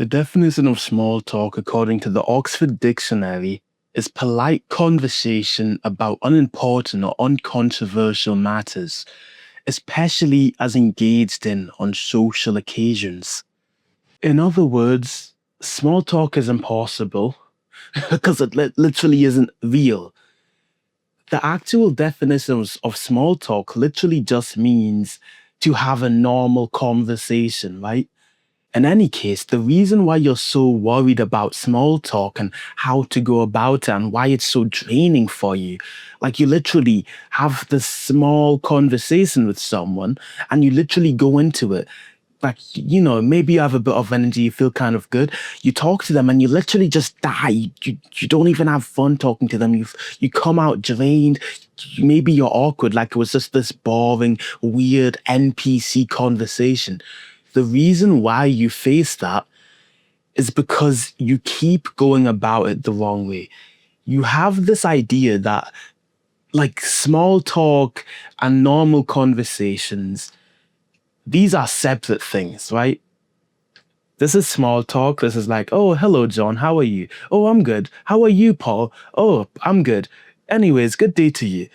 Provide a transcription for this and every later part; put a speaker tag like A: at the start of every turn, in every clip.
A: The definition of small talk, according to the Oxford Dictionary, is polite conversation about unimportant or uncontroversial matters, especially as engaged in on social occasions. In other words, small talk is impossible because it literally isn't real. The actual definitions of small talk literally just means to have a normal conversation, right? In any case, the reason why you're so worried about small talk and how to go about it and why it's so draining for you, like you literally have this small conversation with someone and you literally go into it. Like, maybe you have a bit of energy, you feel kind of good. You talk to them and you literally just die. You don't even have fun talking to them. You come out drained. Maybe you're awkward, like it was just this boring, weird NPC conversation. The reason why you face that is because you keep going about it the wrong way. You have this idea that like small talk and normal conversations, these are separate things, right? This is small talk. This is like, oh, hello, John. How are you? Oh, I'm good. How are you, Paul? Oh, I'm good. Anyways, good day to you.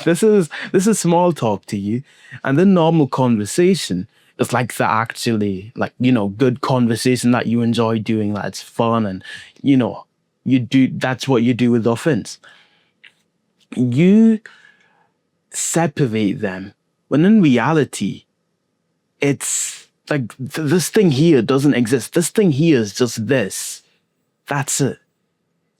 A: This is small talk to you, and then normal conversation is like the actually good conversation that you enjoy doing. That's fun, and you do. That's what you do with offense. You separate them when in reality, it's like this thing here doesn't exist. This thing here is just this. That's it.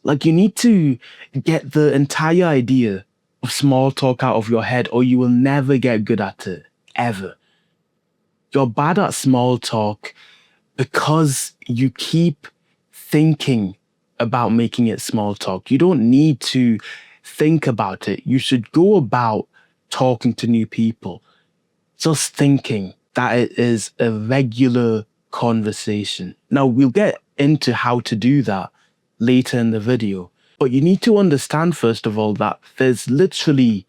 A: Like you need to get the entire idea of small talk out of your head or you will never get good at it. Ever. You're bad at small talk because you keep thinking about making it small talk. You don't need to think about it. You should go about talking to new people, just thinking that it is a regular conversation. Now, we'll get into how to do that later in the video. But you need to understand, first of all, that there's literally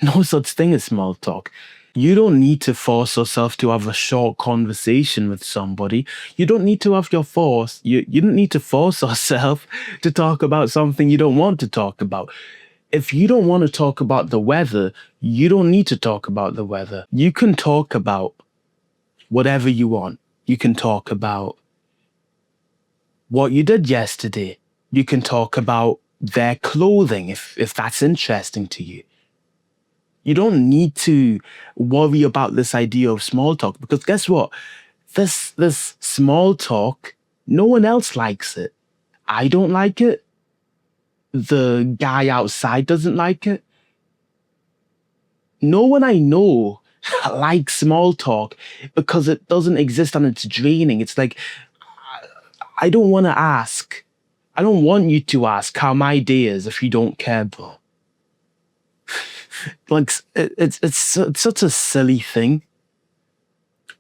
A: no such thing as small talk. You don't need to force yourself to have a short conversation with somebody. You don't need to have you don't need to force yourself to talk about something you don't want to talk about. If you don't want to talk about the weather, you don't need to talk about the weather. You can talk about whatever you want. You can talk about what you did yesterday. You can talk about their clothing if that's interesting to you. You don't need to worry about this idea of small talk because guess what? This small talk, no one else likes it. I don't like it. The guy outside doesn't like it. No one I know likes small talk because it doesn't exist and it's draining. It's like, I don't want to ask. I don't want you to ask how my day is if you don't care, bro. Like, it's such a silly thing.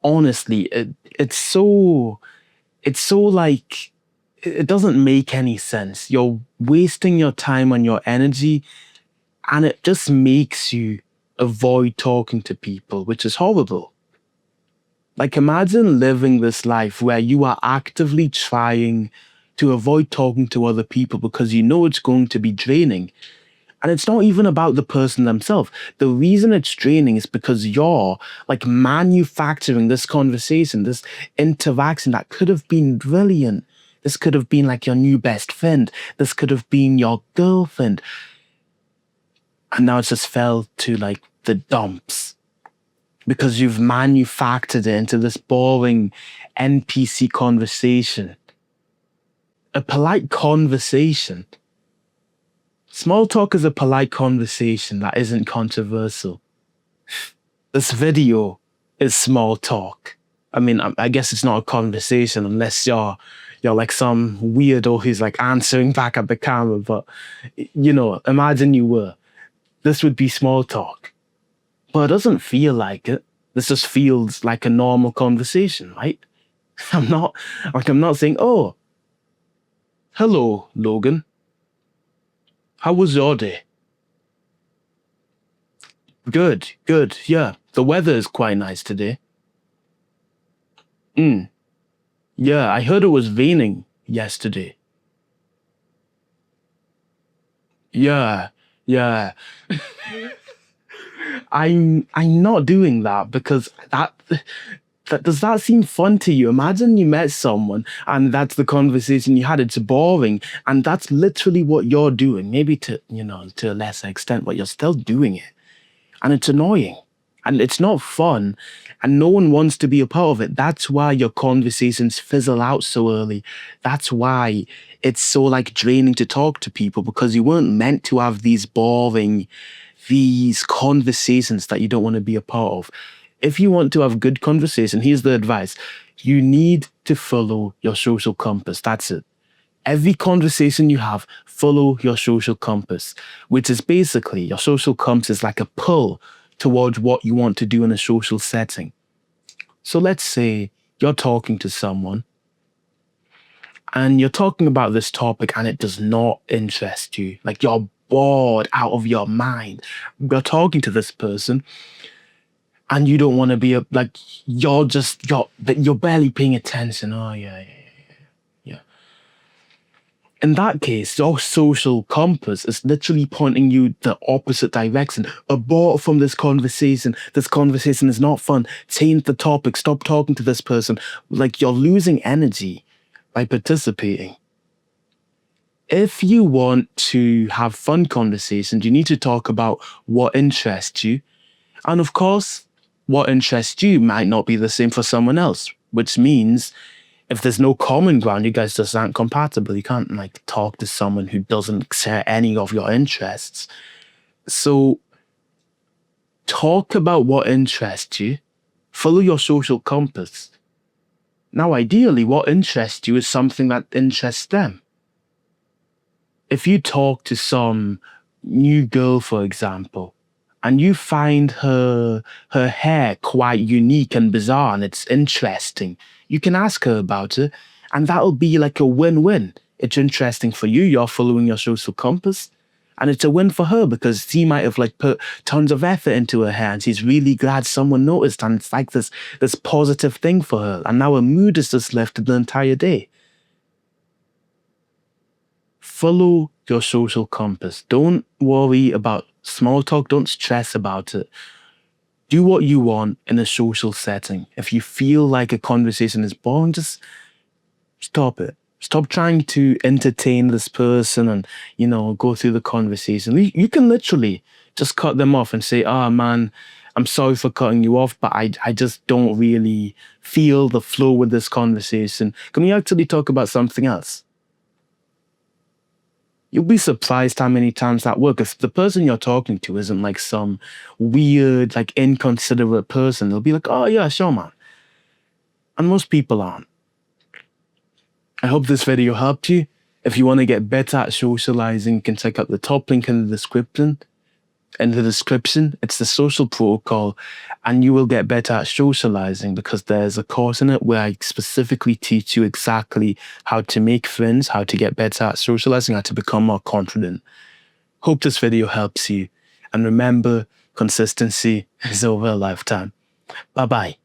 A: Honestly, it's so like, it doesn't make any sense. You're wasting your time and your energy, and it just makes you avoid talking to people, which is horrible. Like, imagine living this life where you are actively trying to avoid talking to other people because you know it's going to be draining. And it's not even about the person themselves. The reason it's draining is because you're like manufacturing this conversation, this interaction that could have been brilliant. This could have been like your new best friend. This could have been your girlfriend. And now it's just fell to like the dumps because you've manufactured it into this boring NPC conversation. A polite conversation. Small talk is a polite conversation that isn't controversial. This video is small talk. I mean, I guess it's not a conversation unless you're like some weirdo who's like answering back at the camera, but imagine you were. This would be small talk. But it doesn't feel like it. This just feels like a normal conversation, right? I'm not saying, oh, hello, Logan. How was your day? Good. Yeah, the weather is quite nice today. Yeah, I heard it was raining yesterday. Yeah, yeah. I'm not doing that because that does that seem fun to you? Imagine you met someone and that's the conversation you had. It's boring, and that's literally what you're doing. Maybe to to a lesser extent, but you're still doing it, and it's annoying, and it's not fun, and no one wants to be a part of it. That's why your conversations fizzle out so early. That's why it's so like draining to talk to people because you weren't meant to have these conversations that you don't want to be a part of. If you want to have good conversation, here's the advice. You need to follow your social compass. That's it. Every conversation you have, follow your social compass, which is basically your social compass is like a pull towards what you want to do in a social setting. So let's say you're talking to someone and you're talking about this topic and it does not interest you. Like you're bored out of your mind. You're talking to this person and you don't want to be like you're barely paying attention. Oh yeah, yeah. In that case, your social compass is literally pointing you the opposite direction. Abort from this conversation. This conversation is not fun. Change the topic. Stop talking to this person. Like you're losing energy by participating. If you want to have fun conversations, you need to talk about what interests you. And of course, what interests you might not be the same for someone else, which means if there's no common ground, you guys just aren't compatible. You can't like talk to someone who doesn't share any of your interests. So talk about what interests you, follow your social compass. Now, ideally, what interests you is something that interests them. If you talk to some new girl, for example, and you find her hair quite unique and bizarre and it's interesting, you can ask her about it, and that'll be like a win-win. It's interesting for you, you're following your social compass, and it's a win for her because she might have like put tons of effort into her hair and she's really glad someone noticed, and it's like this positive thing for her, and now her mood is just lifted the entire day. Follow your social compass. Don't worry about small talk. Don't stress about it. Do what you want in a social setting. If you feel like a conversation is boring, just stop it. Stop trying to entertain this person and, go through the conversation. You can literally just cut them off and say, oh man, I'm sorry for cutting you off, but I just don't really feel the flow with this conversation. Can we actually talk about something else? You'll be surprised how many times that works. If the person you're talking to isn't like some weird, like inconsiderate person, they'll be like, oh yeah, sure, man. And most people aren't. I hope this video helped you. If you want to get better at socializing, you can check out the top link in the description. It's the social protocol, and you will get better at socializing because there's a course in it where I specifically teach you exactly how to make friends, how to get better at socializing, how to become more confident. Hope this video helps you. And remember, consistency is over a lifetime. Bye-bye.